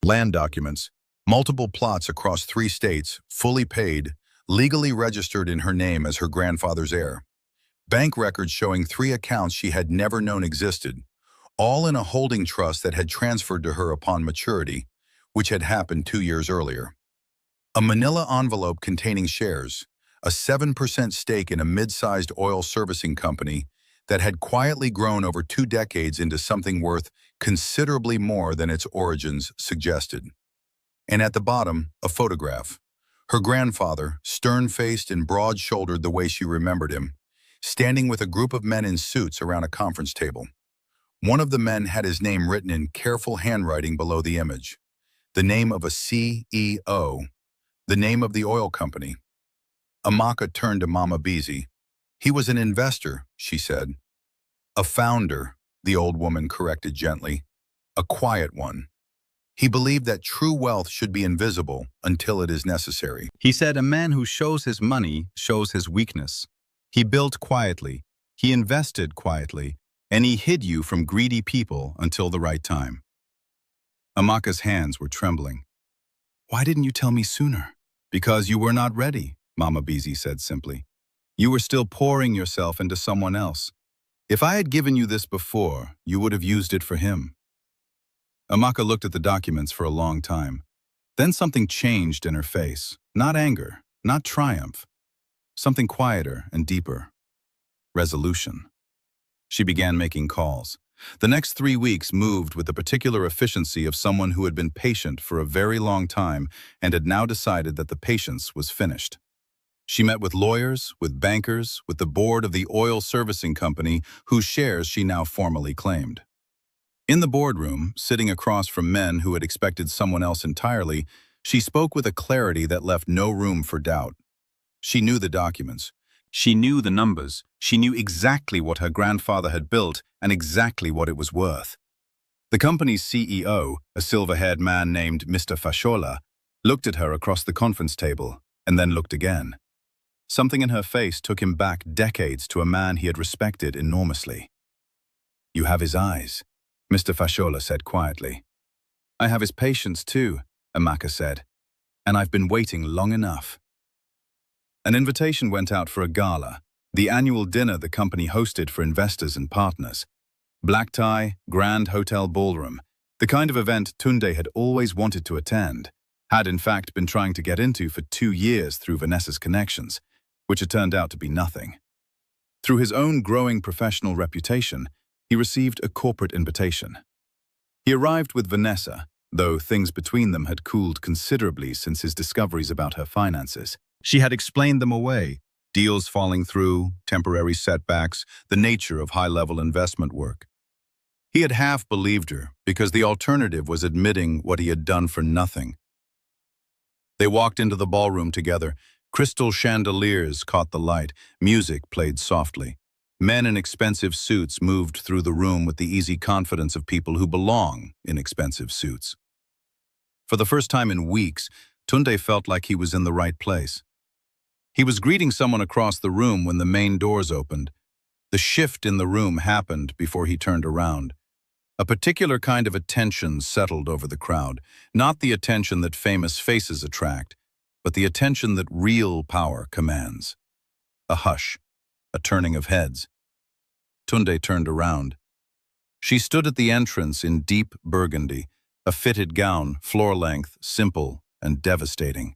Land documents, multiple plots across 3 states, fully paid, legally registered in her name as her grandfather's heir. Bank records showing 3 accounts she had never known existed, all in a holding trust that had transferred to her upon maturity, which had happened 2 years earlier. A manila envelope containing shares, a 7% stake in a mid-sized oil servicing company that had quietly grown over 2 decades into something worth considerably more than its origins suggested. And at the bottom, a photograph. Her grandfather, stern-faced and broad-shouldered the way she remembered him, standing with a group of men in suits around a conference table. One of the men had his name written in careful handwriting below the image. The name of a CEO, the name of the oil company. Amaka turned to Mama Beezy. He was an investor, she said. A founder, the old woman corrected gently. A quiet one. He believed that true wealth should be invisible until it is necessary. He said a man who shows his money shows his weakness. He built quietly, he invested quietly, and he hid you from greedy people until the right time. Amaka's hands were trembling. Why didn't you tell me sooner? Because you were not ready, Mama Beezy said simply. You were still pouring yourself into someone else. If I had given you this before, you would have used it for him. Amaka looked at the documents for a long time. Then something changed in her face. Not anger, not triumph. Something quieter and deeper. Resolution. She began making calls. The next 3 weeks moved with the particular efficiency of someone who had been patient for a very long time and had now decided that the patience was finished. She met with lawyers, with bankers, with the board of the oil servicing company whose shares she now formally claimed. In the boardroom, sitting across from men who had expected someone else entirely, she spoke with a clarity that left no room for doubt. She knew the documents. She knew the numbers. She knew exactly what her grandfather had built and exactly what it was worth. The company's CEO, a silver-haired man named Mr. Fashola, looked at her across the conference table and then looked again. Something in her face took him back decades to a man he had respected enormously. You have his eyes, Mr. Fashola said quietly. I have his patience too, Amaka said, and I've been waiting long enough. An invitation went out for a gala, the annual dinner the company hosted for investors and partners. Black tie, grand hotel ballroom, the kind of event Tunde had always wanted to attend, had in fact been trying to get into for 2 years through Vanessa's connections, which had turned out to be nothing. Through his own growing professional reputation, he received a corporate invitation. He arrived with Vanessa, though things between them had cooled considerably since his discoveries about her finances. She had explained them away, deals falling through, temporary setbacks, the nature of high-level investment work. He had half believed her because the alternative was admitting what he had done for nothing. They walked into the ballroom together. Crystal chandeliers caught the light. Music played softly. Men in expensive suits moved through the room with the easy confidence of people who belong in expensive suits. For the first time in weeks, Tunde felt like he was in the right place. He was greeting someone across the room when the main doors opened. The shift in the room happened before he turned around. A particular kind of attention settled over the crowd, not the attention that famous faces attract, but the attention that real power commands. A hush, a turning of heads. Tunde turned around. She stood at the entrance in deep burgundy, a fitted gown, floor-length, simple and devastating.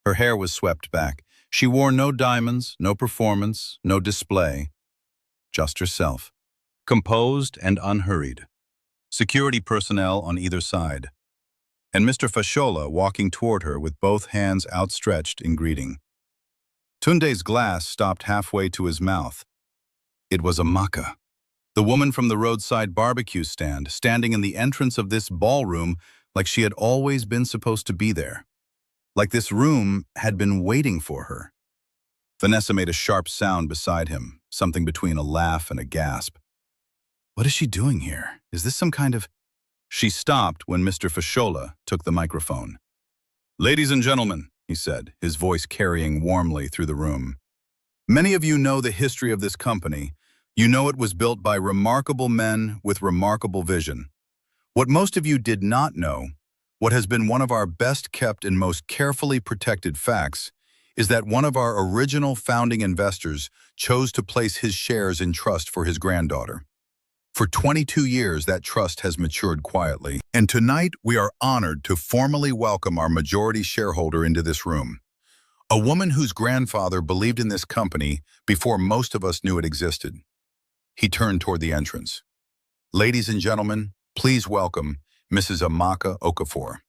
Her hair was swept back. She wore no diamonds, no performance, no display, just herself, composed and unhurried. Security personnel on either side, and Mr. Fashola walking toward her with both hands outstretched in greeting. Tunde's glass stopped halfway to his mouth. It was Amaka, the woman from the roadside barbecue stand, standing in the entrance of this ballroom like she had always been supposed to be there. Like this room had been waiting for her. Vanessa made a sharp sound beside him, something between a laugh and a gasp. What is she doing here? Is this some kind of... She stopped when Mr. Fashola took the microphone. Ladies and gentlemen, he said, his voice carrying warmly through the room. Many of you know the history of this company. You know it was built by remarkable men with remarkable vision. What most of you did not know What has been one of our best kept and most carefully protected facts is that one of our original founding investors chose to place his shares in trust for his granddaughter. For 22 years, that trust has matured quietly. And tonight, we are honored to formally welcome our majority shareholder into this room. A woman whose grandfather believed in this company before most of us knew it existed. He turned toward the entrance. Ladies and gentlemen, please welcome Mrs. Amaka Okafor.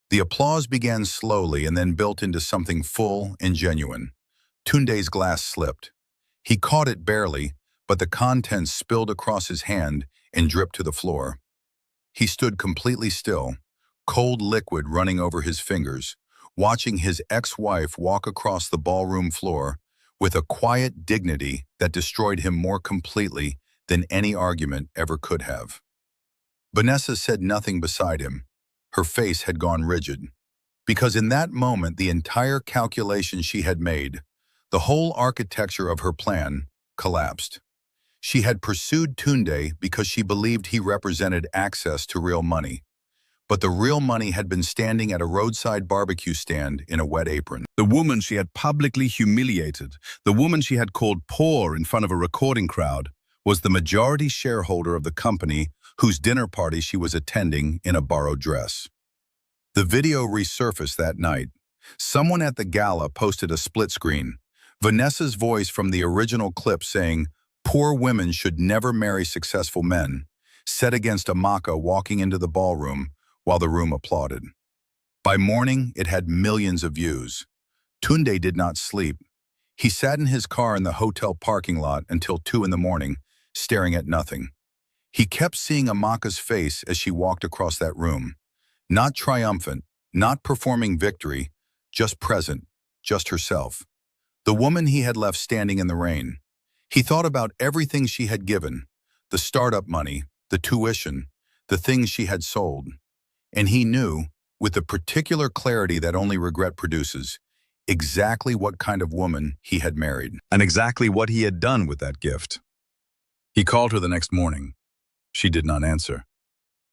The applause began slowly and then built into something full and genuine. Tunde's glass slipped. He caught it barely, but the contents spilled across his hand and dripped to the floor. He stood completely still, cold liquid running over his fingers, watching his ex-wife walk across the ballroom floor with a quiet dignity that destroyed him more completely than any argument ever could have. Vanessa said nothing beside him. Her face had gone rigid, because in that moment the entire calculation she had made, the whole architecture of her plan, collapsed. She had pursued Tunde because she believed he represented access to real money. But the real money had been standing at a roadside barbecue stand in a wet apron. The woman she had publicly humiliated, the woman she had called poor in front of a recording crowd, was the majority shareholder of the company whose dinner party she was attending in a borrowed dress. The video resurfaced that night. Someone at the gala posted a split screen. Vanessa's voice from the original clip saying, "Poor women should never marry successful men," set against Amaka walking into the ballroom while the room applauded. By morning, it had millions of views. Tunde did not sleep. He sat in his car in the hotel parking lot until 2 in the morning, staring at nothing. He kept seeing Amaka's face as she walked across that room. Not triumphant, not performing victory, just present, just herself. The woman he had left standing in the rain. He thought about everything she had given, the startup money, the tuition, the things she had sold. And he knew, with the particular clarity that only regret produces, exactly what kind of woman he had married. And exactly what he had done with that gift. He called her the next morning. She did not answer.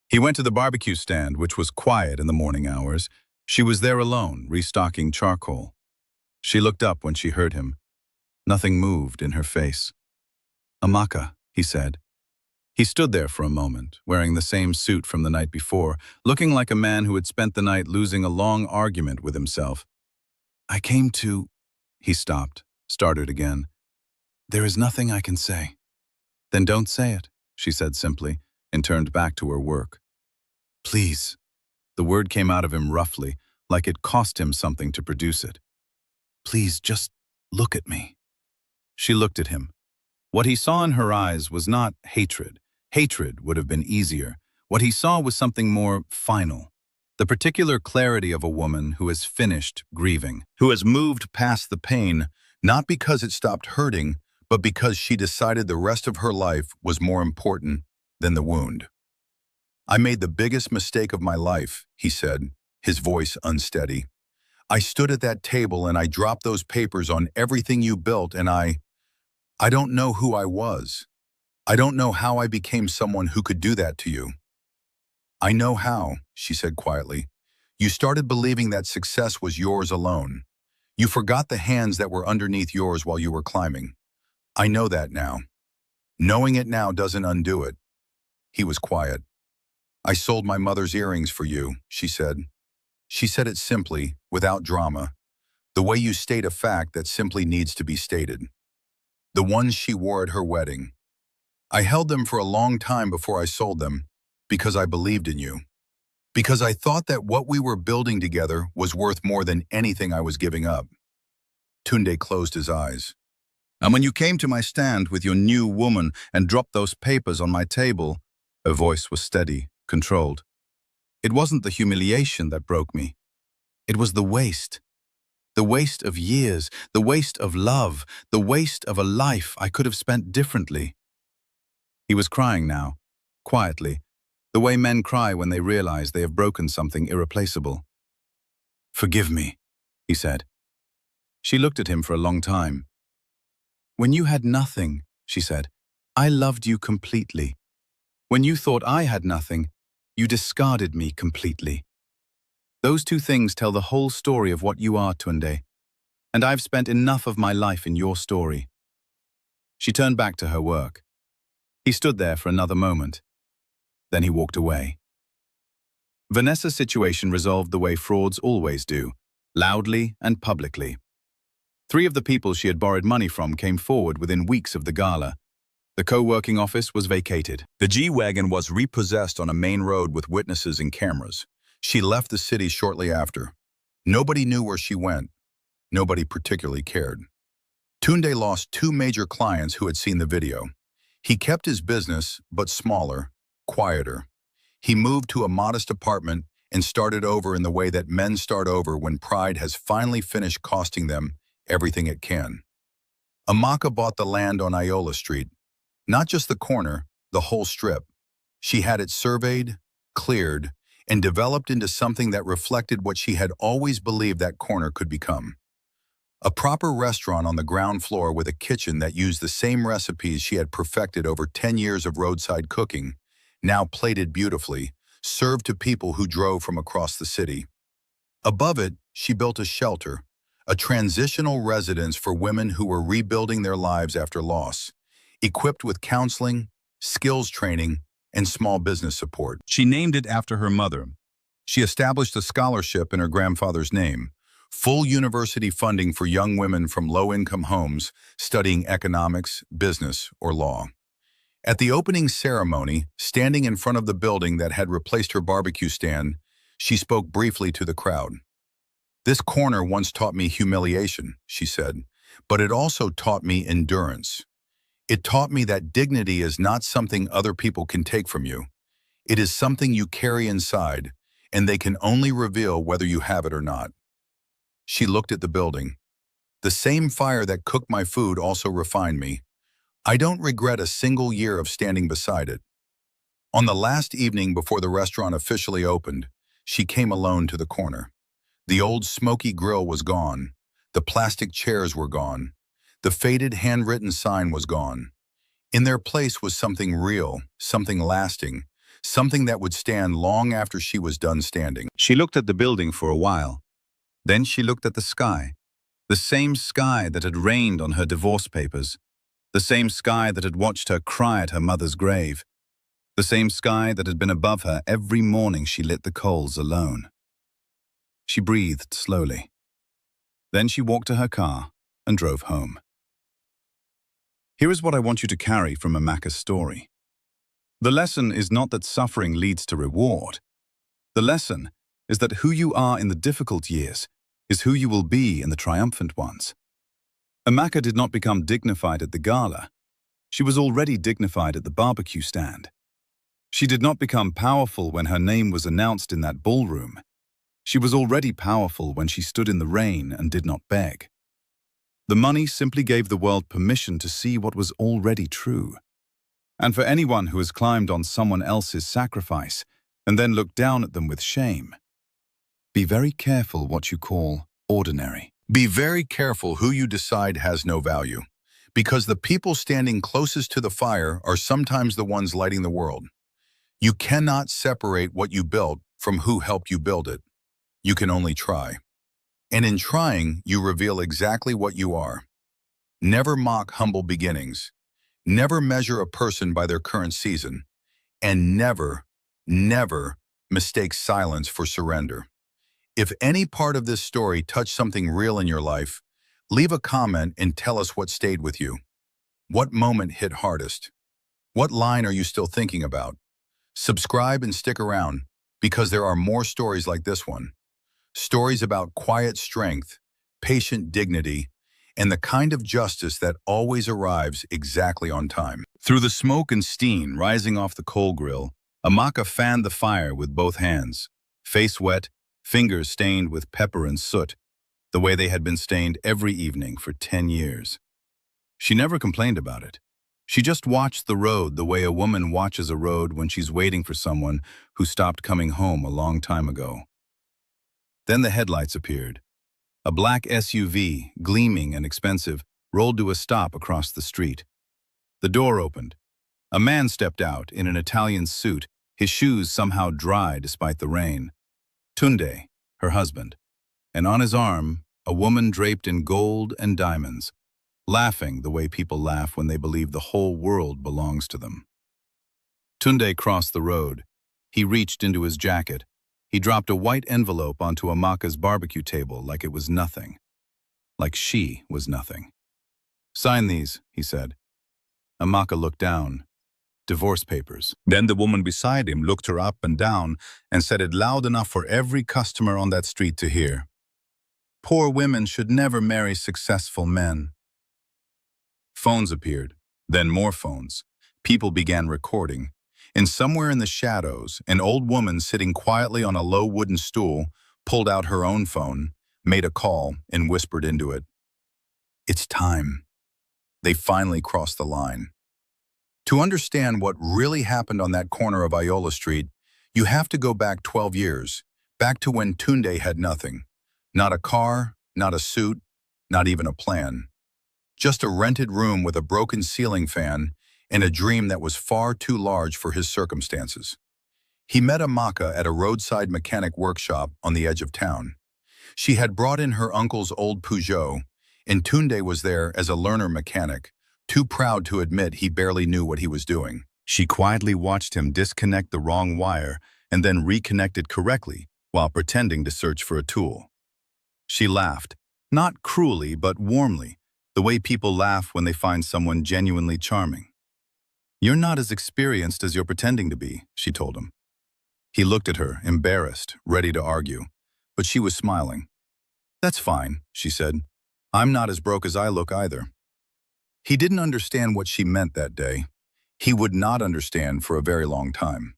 He went to the barbecue stand, which was quiet in the morning hours. She was there alone, restocking charcoal. She looked up when she heard him. Nothing moved in her face. "Amaka," he said. He stood there for a moment, wearing the same suit from the night before, looking like a man who had spent the night losing a long argument with himself. "I came to—" He stopped, started again. "There is nothing I can say." "Then don't say it," she said simply, and turned back to her work. "Please." The word came out of him roughly, like it cost him something to produce it. "Please, just look at me." She looked at him. What he saw in her eyes was not hatred. Hatred would have been easier. What he saw was something more final. The particular clarity of a woman who has finished grieving, who has moved past the pain, not because it stopped hurting, but because she decided the rest of her life was more important than the wound. "I made the biggest mistake of my life," he said, his voice unsteady. "I stood at that table and I dropped those papers on everything you built, and I don't know who I was. I don't know how I became someone who could do that to you." "I know how," she said quietly. "You started believing that success was yours alone. You forgot the hands that were underneath yours while you were climbing. I know that now. Knowing it now doesn't undo it." He was quiet. "I sold my mother's earrings for you," she said. She said it simply, without drama, the way you state a fact that simply needs to be stated. The ones she wore at her wedding. "I held them for a long time before I sold them, because I believed in you. Because I thought that what we were building together was worth more than anything I was giving up." Tunde closed his eyes. "And when you came to my stand with your new woman and dropped those papers on my table," her voice was steady, controlled. "It wasn't the humiliation that broke me. It was the waste. The waste of years, the waste of love, the waste of a life I could have spent differently." He was crying now, quietly, the way men cry when they realize they have broken something irreplaceable. "Forgive me," he said. She looked at him for a long time. "When you had nothing," she said, "I loved you completely. When you thought I had nothing, you discarded me completely. Those two things tell the whole story of what you are, Tunde. And I've spent enough of my life in your story. She turned back to her work. He stood there for another moment. Then he walked away. Vanessa's situation resolved the way frauds always do, loudly and publicly. 3 of the people she had borrowed money from came forward within weeks of the gala. The co-working office was vacated. The G-Wagon was repossessed on a main road with witnesses and cameras. She left the city shortly after. Nobody knew where she went. Nobody particularly cared. Tunde lost 2 major clients who had seen the video. He kept his business, but smaller, quieter. He moved to a modest apartment and started over in the way that men start over when pride has finally finished costing them everything it can. Amaka bought the land on Iola Street. Not just the corner, the whole strip. She had it surveyed, cleared, and developed into something that reflected what she had always believed that corner could become. A proper restaurant on the ground floor with a kitchen that used the same recipes she had perfected over 10 years of roadside cooking, now plated beautifully, served to people who drove from across the city. Above it, she built a shelter, a transitional residence for women who were rebuilding their lives after loss, equipped with counseling, skills training, and small business support. She named it after her mother. She established a scholarship in her grandfather's name, full university funding for young women from low-income homes studying economics, business, or law. At the opening ceremony, standing in front of the building that had replaced her barbecue stand, she spoke briefly to the crowd. "This corner once taught me humiliation," she said, "but it also taught me endurance. It taught me that dignity is not something other people can take from you. It is something you carry inside, and they can only reveal whether you have it or not." She looked at the building. "The same fire that cooked my food also refined me. I don't regret a single year of standing beside it." On the last evening before the restaurant officially opened, she came alone to the corner. The old smoky grill was gone. The plastic chairs were gone. The faded handwritten sign was gone. In their place was something real, something lasting, something that would stand long after she was done standing. She looked at the building for a while. Then she looked at the sky that had rained on her divorce papers, the same sky that had watched her cry at her mother's grave, the same sky that had been above her every morning she lit the coals alone. She breathed slowly. Then she walked to her car and drove home. Here is what I want you to carry from Amaka's story. The lesson is not that suffering leads to reward. The lesson is that who you are in the difficult years is who you will be in the triumphant ones. Amaka did not become dignified at the gala. She was already dignified at the barbecue stand. She did not become powerful when her name was announced in that ballroom. She was already powerful when she stood in the rain and did not beg. The money simply gave the world permission to see what was already true. And for anyone who has climbed on someone else's sacrifice and then looked down at them with shame, be very careful what you call ordinary. Be very careful who you decide has no value, because the people standing closest to the fire are sometimes the ones lighting the world. You cannot separate what you built from who helped you build it. You can only try. And in trying, you reveal exactly what you are. Never mock humble beginnings. Never measure a person by their current season. And never, never mistake silence for surrender. If any part of this story touched something real in your life, leave a comment and tell us what stayed with you. What moment hit hardest? What line are you still thinking about? Subscribe and stick around, because there are more stories like this one. Stories about quiet strength, patient dignity, and the kind of justice that always arrives exactly on time. Through the smoke and steam rising off the coal grill, Amaka fanned the fire with both hands, face wet, fingers stained with pepper and soot, the way they had been stained every evening for 10 years. She never complained about it. She just watched the road the way a woman watches a road when she's waiting for someone who stopped coming home a long time ago. Then the headlights appeared. A black SUV, gleaming and expensive, rolled to a stop across the street. The door opened. A man stepped out in an Italian suit, his shoes somehow dry despite the rain. Tunde, her husband, and on his arm, a woman draped in gold and diamonds, laughing the way people laugh when they believe the whole world belongs to them. Tunde crossed the road. He reached into his jacket. He dropped a white envelope onto Amaka's barbecue table like it was nothing. Like she was nothing. "Sign these," he said. Amaka looked down. Divorce papers. Then the woman beside him looked her up and down and said it loud enough for every customer on that street to hear. "Poor women should never marry successful men." Phones appeared, then more phones. People began recording. And somewhere in the shadows, an old woman sitting quietly on a low wooden stool pulled out her own phone, made a call, and whispered into it. "It's time." They finally crossed the line. To understand what really happened on that corner of Iola Street, you have to go back 12 years, back to when Tunde had nothing. Not a car, not a suit, not even a plan. Just a rented room with a broken ceiling fan and a dream that was far too large for his circumstances. He met Amaka at a roadside mechanic workshop on the edge of town. She had brought in her uncle's old Peugeot, and Tunde was there as a learner mechanic, too proud to admit he barely knew what he was doing. She quietly watched him disconnect the wrong wire and then reconnect it correctly while pretending to search for a tool. She laughed, not cruelly but warmly, the way people laugh when they find someone genuinely charming. "You're not as experienced as you're pretending to be," she told him. He looked at her, embarrassed, ready to argue, but she was smiling. "That's fine," she said. "I'm not as broke as I look either." He didn't understand what she meant that day. He would not understand for a very long time.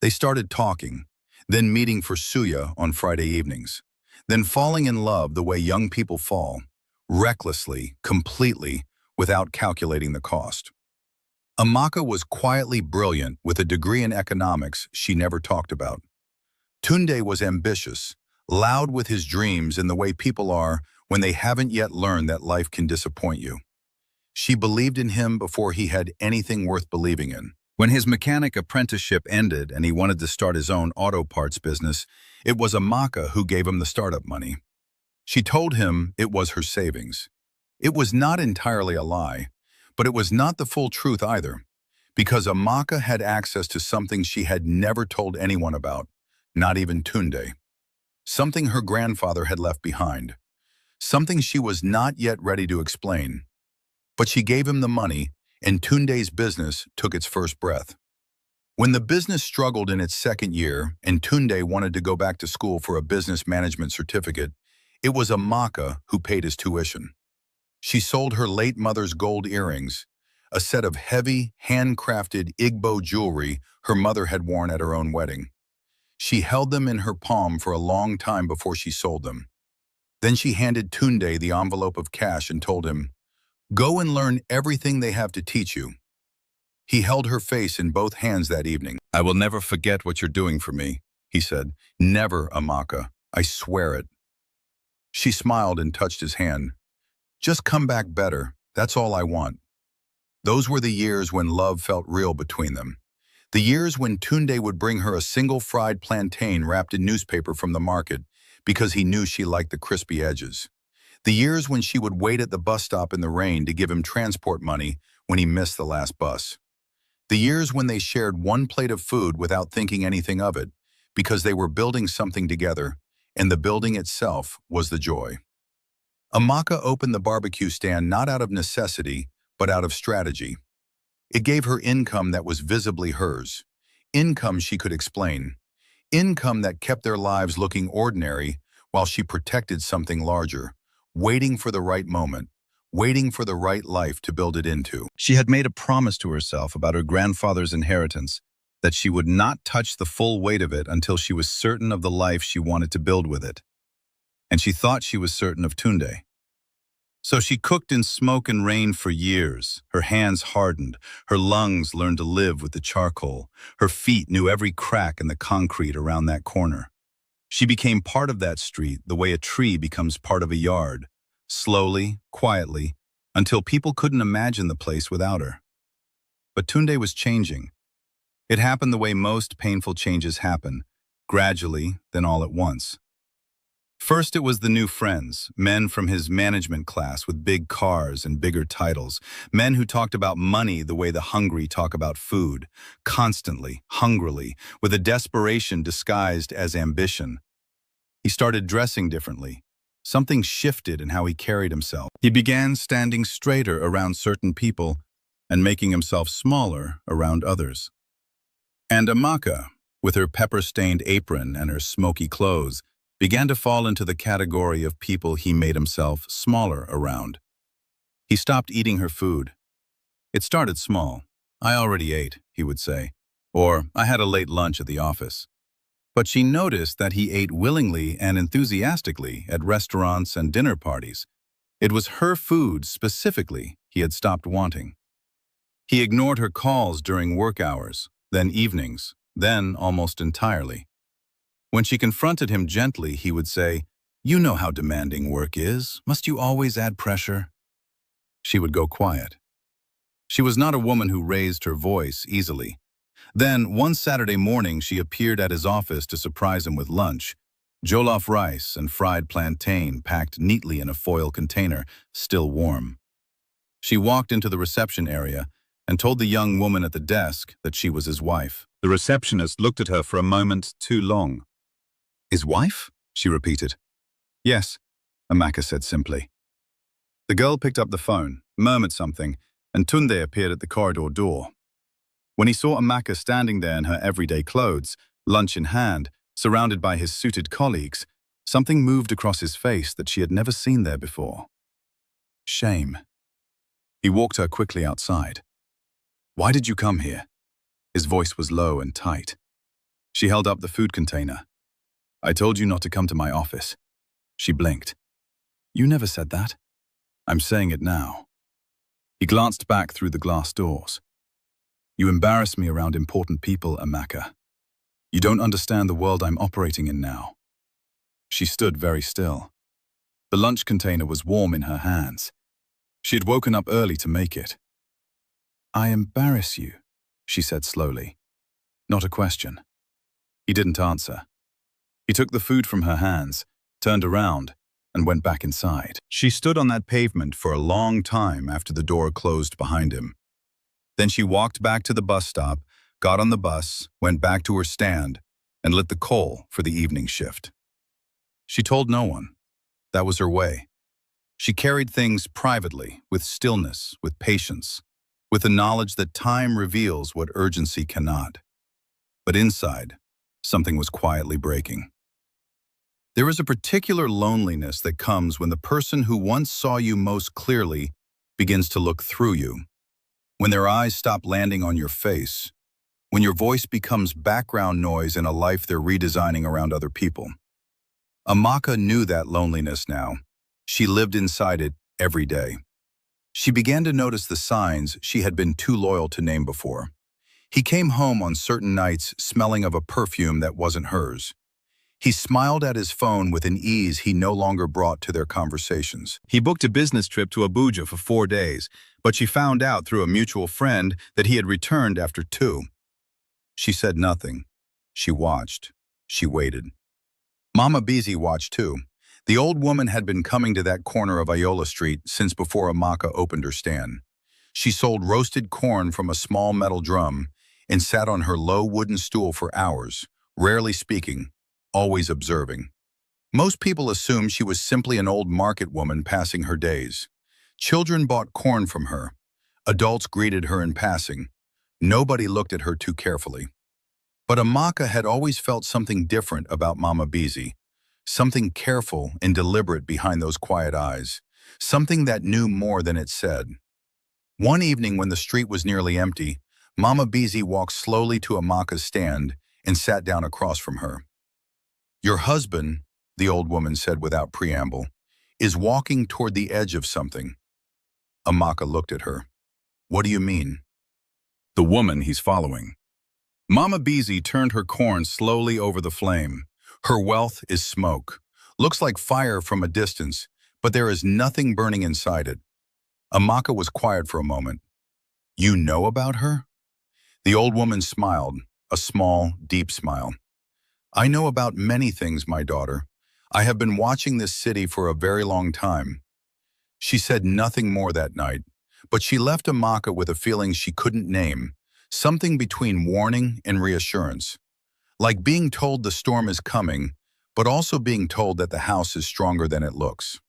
They started talking, then meeting for suya on Friday evenings, then falling in love the way young people fall, recklessly, completely, without calculating the cost. Amaka was quietly brilliant with a degree in economics she never talked about. Tunde was ambitious, loud with his dreams in the way people are when they haven't yet learned that life can disappoint you. She believed in him before he had anything worth believing in. When his mechanic apprenticeship ended and he wanted to start his own auto parts business, it was Amaka who gave him the startup money. She told him it was her savings. It was not entirely a lie, but it was not the full truth either, because Amaka had access to something she had never told anyone about, not even Tunde. Something her grandfather had left behind. Something she was not yet ready to explain. But she gave him the money, and Tunde's business took its first breath. When the business struggled in its second year and Tunde wanted to go back to school for a business management certificate, it was Amaka who paid his tuition. She sold her late mother's gold earrings, a set of heavy, handcrafted Igbo jewelry her mother had worn at her own wedding. She held them in her palm for a long time before she sold them. Then she handed Tunde the envelope of cash and told him, "Go and learn everything they have to teach you." He held her face in both hands that evening. "I will never forget what you're doing for me," he said. "Never, Amaka. I swear it." She smiled and touched his hand. "Just come back better. That's all I want." Those were the years when love felt real between them. The years when Tunde would bring her a single fried plantain wrapped in newspaper from the market because he knew she liked the crispy edges. The years when she would wait at the bus stop in the rain to give him transport money when he missed the last bus. The years when they shared one plate of food without thinking anything of it because they were building something together, and the building itself was the joy. Amaka opened the barbecue stand not out of necessity, but out of strategy. It gave her income that was visibly hers, income she could explain, income that kept their lives looking ordinary while she protected something larger, waiting for the right moment, waiting for the right life to build it into. She had made a promise to herself about her grandfather's inheritance, that she would not touch the full weight of it until she was certain of the life she wanted to build with it. And she thought she was certain of Tunde. So she cooked in smoke and rain for years. Her hands hardened, her lungs learned to live with the charcoal, her feet knew every crack in the concrete around that corner. She became part of that street the way a tree becomes part of a yard, slowly, quietly, until people couldn't imagine the place without her. But Tunde was changing. It happened the way most painful changes happen, gradually, then all at once. First, it was the new friends, men from his management class with big cars and bigger titles, men who talked about money the way the hungry talk about food, constantly, hungrily, with a desperation disguised as ambition. He started dressing differently. Something shifted in how he carried himself. He began standing straighter around certain people and making himself smaller around others. And Amaka, with her pepper-stained apron and her smoky clothes, began to fall into the category of people he made himself smaller around. He stopped eating her food. It started small. "I already ate," he would say, or "I had a late lunch at the office." But she noticed that he ate willingly and enthusiastically at restaurants and dinner parties. It was her food specifically he had stopped wanting. He ignored her calls during work hours, then evenings, then almost entirely. When she confronted him gently, he would say, "You know how demanding work is. Must you always add pressure?" She would go quiet. She was not a woman who raised her voice easily. Then, one Saturday morning, she appeared at his office to surprise him with lunch. Jollof rice and fried plantain packed neatly in a foil container, still warm. She walked into the reception area and told the young woman at the desk that she was his wife. The receptionist looked at her for a moment too long. "His wife?" she repeated. "Yes," Amaka said simply. The girl picked up the phone, murmured something, and Tunde appeared at the corridor door. When he saw Amaka standing there in her everyday clothes, lunch in hand, surrounded by his suited colleagues, something moved across his face that she had never seen there before. Shame. He walked her quickly outside. "Why did you come here?" His voice was low and tight. She held up the food container. "I told you not to come to my office." She blinked. "You never said that." "I'm saying it now." He glanced back through the glass doors. "You embarrass me around important people, Amaka. You don't understand the world I'm operating in now." She stood very still. The lunch container was warm in her hands. She had woken up early to make it. "I embarrass you," she said slowly. Not a question. He didn't answer. He took the food from her hands, turned around, and went back inside. She stood on that pavement for a long time after the door closed behind him. Then she walked back to the bus stop, got on the bus, went back to her stand, and lit the coal for the evening shift. She told no one. That was her way. She carried things privately, with stillness, with patience, with the knowledge that time reveals what urgency cannot. But inside, something was quietly breaking. There is a particular loneliness that comes when the person who once saw you most clearly begins to look through you. When their eyes stop landing on your face. When your voice becomes background noise in a life they're redesigning around other people. Amaka knew that loneliness now. She lived inside it every day. She began to notice the signs she had been too loyal to name before. He came home on certain nights smelling of a perfume that wasn't hers. He smiled at his phone with an ease he no longer brought to their conversations. He booked a business trip to Abuja for 4 days, but she found out through a mutual friend that he had returned after 2. She said nothing. She watched. She waited. Mama Beezy watched too. The old woman had been coming to that corner of Ayola Street since before Amaka opened her stand. She sold roasted corn from a small metal drum and sat on her low wooden stool for hours, rarely speaking, always observing. Most people assumed she was simply an old market woman passing her days. Children bought corn from her. Adults greeted her in passing. Nobody looked at her too carefully. But Amaka had always felt something different about Mama Beezy, something careful and deliberate behind those quiet eyes, something that knew more than it said. One evening when the street was nearly empty, Mama Beezy walked slowly to Amaka's stand and sat down across from her. "Your husband," the old woman said without preamble, "is walking toward the edge of something." Amaka looked at her. "What do you mean?" "The woman he's following." Mama Beezy turned her corn slowly over the flame. Her wealth is smoke. Looks like fire from a distance, but there is nothing burning inside it. Amaka was quiet for a moment. "You know about her?" The old woman smiled, a small, deep smile. "I know about many things, my daughter. I have been watching this city for a very long time. She said nothing more that night, but she left Amaka with a feeling she couldn't name, something between warning and reassurance. Like being told the storm is coming, but also being told that the house is stronger than it looks.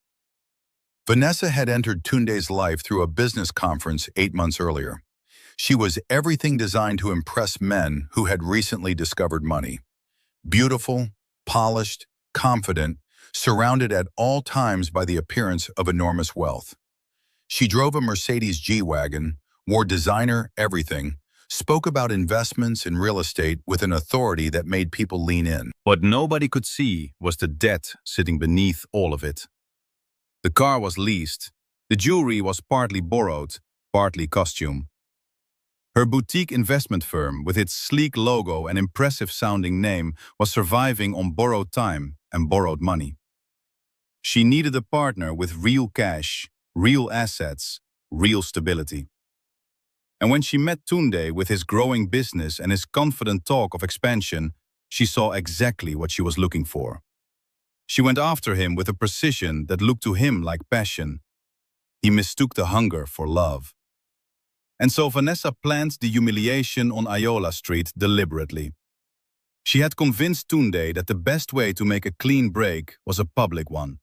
Vanessa had entered Tunde's life through a business conference 8 months earlier. She was everything designed to impress men who had recently discovered money. Beautiful, polished, confident, surrounded at all times by the appearance of enormous wealth. She drove a Mercedes G-Wagon, wore designer everything, spoke about investments in real estate with an authority that made people lean in. What nobody could see was the debt sitting beneath all of it. The car was leased. The jewelry was partly borrowed, partly costume. Her boutique investment firm, with its sleek logo and impressive-sounding name, was surviving on borrowed time and borrowed money. She needed a partner with real cash, real assets, real stability. And when she met Tunde with his growing business and his confident talk of expansion, she saw exactly what she was looking for. She went after him with a precision that looked to him like passion. He mistook the hunger for love. And so Vanessa planned the humiliation on Ayola Street deliberately. She had convinced Tunde that the best way to make a clean break was a public one,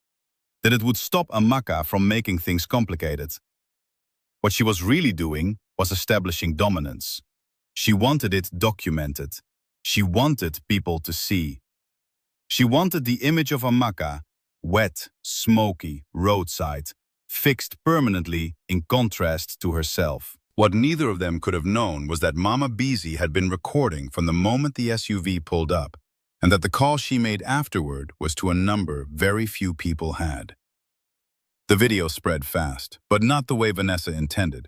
that it would stop Amaka from making things complicated. What she was really doing was establishing dominance. She wanted it documented. She wanted people to see. She wanted the image of Amaka, wet, smoky, roadside, fixed permanently in contrast to herself. What neither of them could have known was that Mama Beezy had been recording from the moment the SUV pulled up, and that the call she made afterward was to a number very few people had. The video spread fast, but not the way Vanessa intended.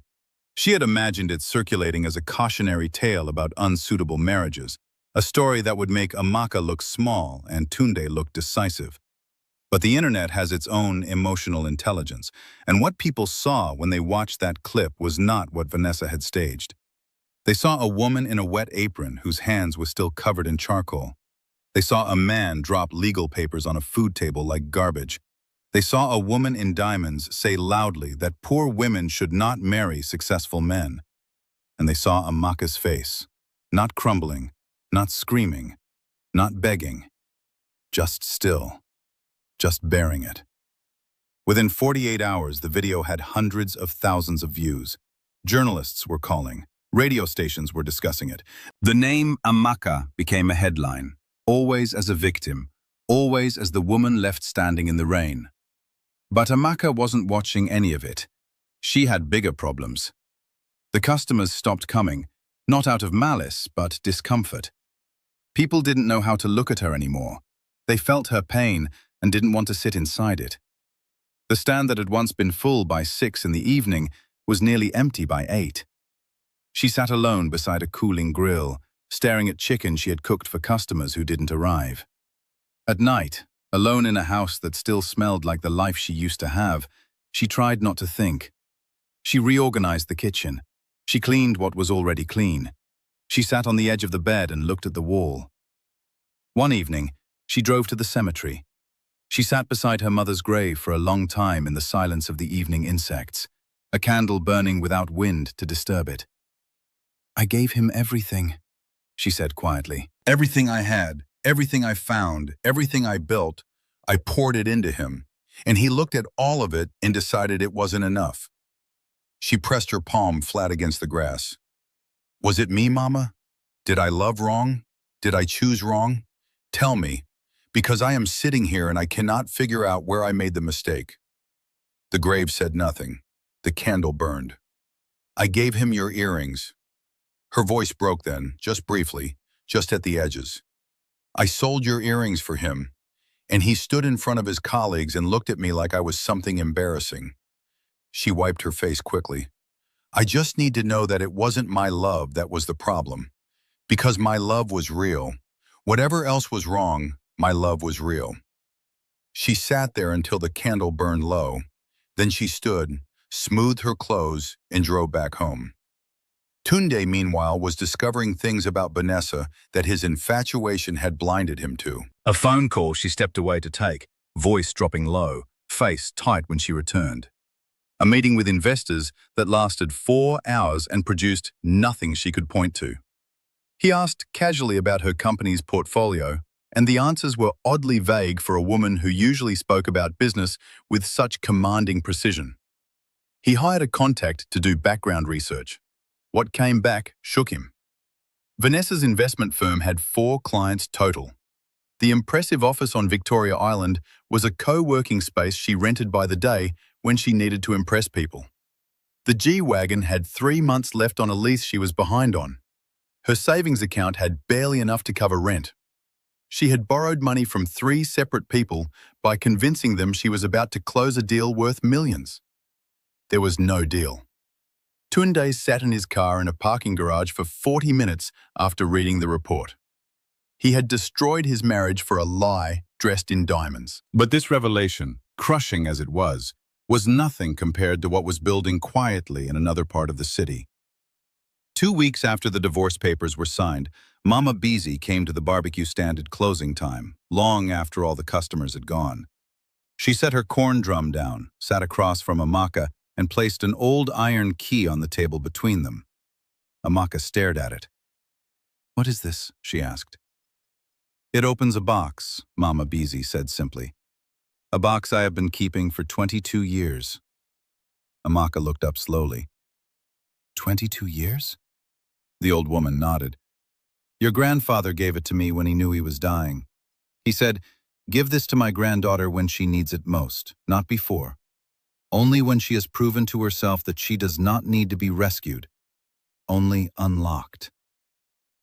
She had imagined it circulating as a cautionary tale about unsuitable marriages, a story that would make Amaka look small and Tunde look decisive. But the internet has its own emotional intelligence, and what people saw when they watched that clip was not what Vanessa had staged. They saw a woman in a wet apron whose hands were still covered in charcoal. They saw a man drop legal papers on a food table like garbage. They saw a woman in diamonds say loudly that poor women should not marry successful men. And they saw Amaka's face, not crumbling, not screaming, not begging, just still. Just bearing it. Within 48 hours, the video had hundreds of thousands of views. Journalists were calling. Radio stations were discussing it. The name Amaka became a headline, always as a victim, always as the woman left standing in the rain. But Amaka wasn't watching any of it. She had bigger problems. The customers stopped coming, not out of malice, but discomfort. People didn't know how to look at her anymore. They felt her pain and didn't want to sit inside it. The stand that had once been full by 6 in the evening was nearly empty by 8. She sat alone beside a cooling grill, staring at chicken she had cooked for customers who didn't arrive. At night, alone in a house that still smelled like the life she used to have, she tried not to think. She reorganized the kitchen. She cleaned what was already clean. She sat on the edge of the bed and looked at the wall. One evening, she drove to the cemetery. She sat beside her mother's grave for a long time in the silence of the evening insects, a candle burning without wind to disturb it. "I gave him everything," she said quietly. "Everything I had, everything I found, everything I built, I poured it into him, and he looked at all of it and decided it wasn't enough." She pressed her palm flat against the grass. "Was it me, Mama? Did I love wrong? Did I choose wrong? Tell me. Because I am sitting here and I cannot figure out where I made the mistake." The grave said nothing. The candle burned. "I gave him your earrings." Her voice broke then, just briefly, just at the edges. "I sold your earrings for him, and he stood in front of his colleagues and looked at me like I was something embarrassing." She wiped her face quickly. "I just need to know that it wasn't my love that was the problem. Because my love was real. Whatever else was wrong, my love was real." She sat there until the candle burned low. Then she stood, smoothed her clothes, and drove back home. Tunde, meanwhile, was discovering things about Vanessa that his infatuation had blinded him to. A phone call she stepped away to take, voice dropping low, face tight when she returned. A meeting with investors that lasted 4 hours and produced nothing she could point to. He asked casually about her company's portfolio, and the answers were oddly vague for a woman who usually spoke about business with such commanding precision. He hired a contact to do background research. What came back shook him. Vanessa's investment firm had 4 clients total. The impressive office on Victoria Island was a co-working space she rented by the day when she needed to impress people. The G-Wagon had 3 months left on a lease she was behind on. Her savings account had barely enough to cover rent. She had borrowed money from 3 separate people by convincing them she was about to close a deal worth millions. There was no deal. Tunde sat in his car in a parking garage for 40 minutes after reading the report. He had destroyed his marriage for a lie dressed in diamonds. But this revelation, crushing as it was nothing compared to what was building quietly in another part of the city. 2 weeks after the divorce papers were signed, Mama Beezy came to the barbecue stand at closing time, long after all the customers had gone. She set her corn drum down, sat across from Amaka, and placed an old iron key on the table between them. Amaka stared at it. "What is this?" she asked. "It opens a box," Mama Beezy said simply. "A box I have been keeping for 22 years. Amaka looked up slowly. 22 years? The old woman nodded. "Your grandfather gave it to me when he knew he was dying. He said, 'Give this to my granddaughter when she needs it most, not before. Only when she has proven to herself that she does not need to be rescued. Only unlocked.'"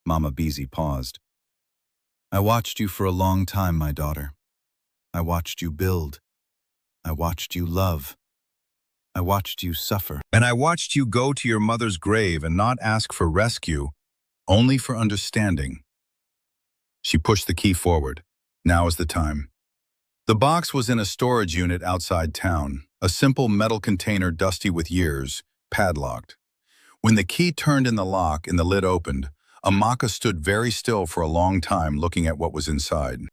Mama Beezy paused. "I watched you for a long time, my daughter. I watched you build. I watched you love. I watched you suffer. And I watched you go to your mother's grave and not ask for rescue, only for understanding." She pushed the key forward. Now is the time. The box was in a storage unit outside town, a simple metal container dusty with years, padlocked. When the key turned in the lock and the lid opened, Amaka stood very still for a long time looking at what was inside.